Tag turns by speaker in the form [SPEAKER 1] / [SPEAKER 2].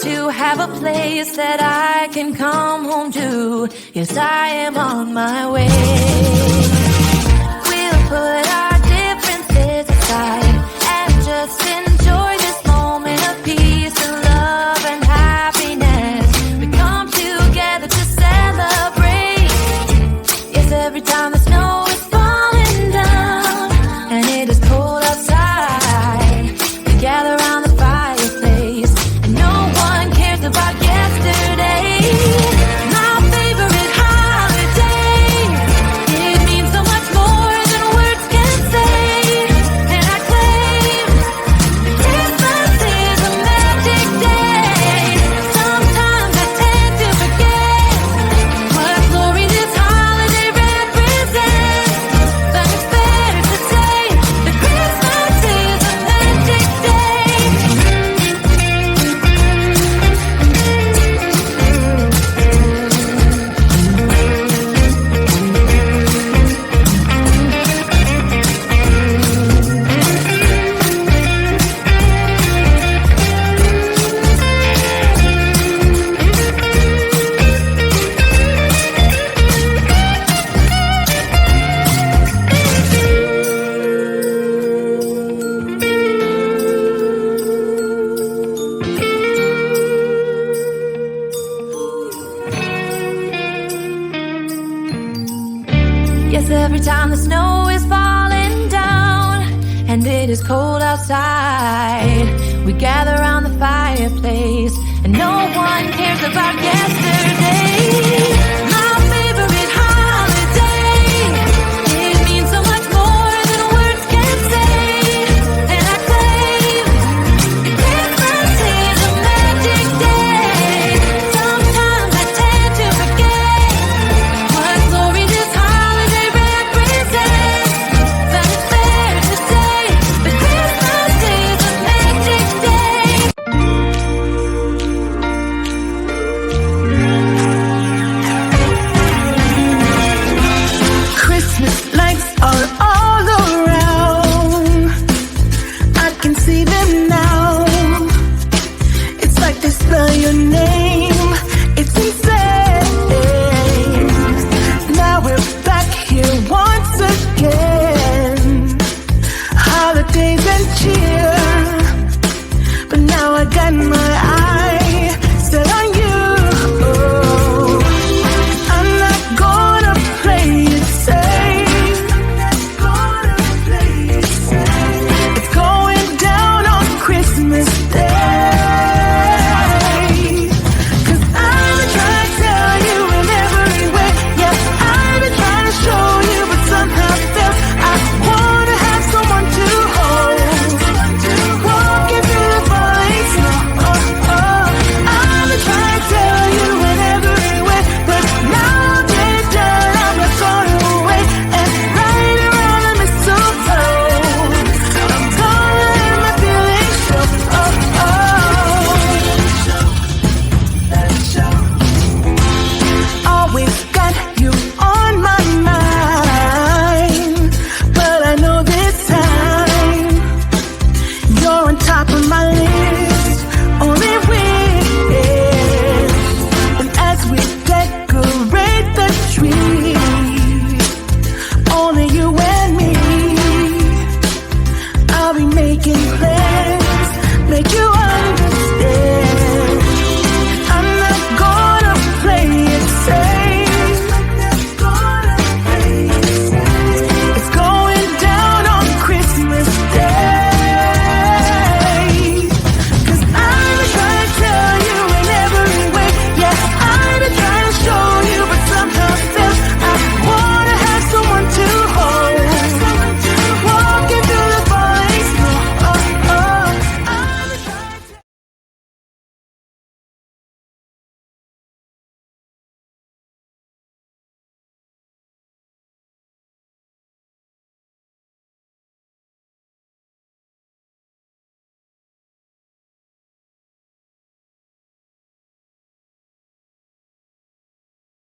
[SPEAKER 1] to have a place that I can come home to. Yes, I am on my way. We'll put our differences aside and just enjoy this moment of peace and love and happiness. We come together to celebrate. Yes, every time the snow is falling down and it is cold outside, we gather around the fireplace and no one cares about yesterday. My favorite holiday, it means so much more than words can say. And I claim Christmas is a magic day. Sometimes I tend to forget what glory this holiday represents, but it's fair to say that Christmas is a magic day. Yes, every time the snow is falling down and it is cold outside, we gather around the fireplace and no one cares about yesterday.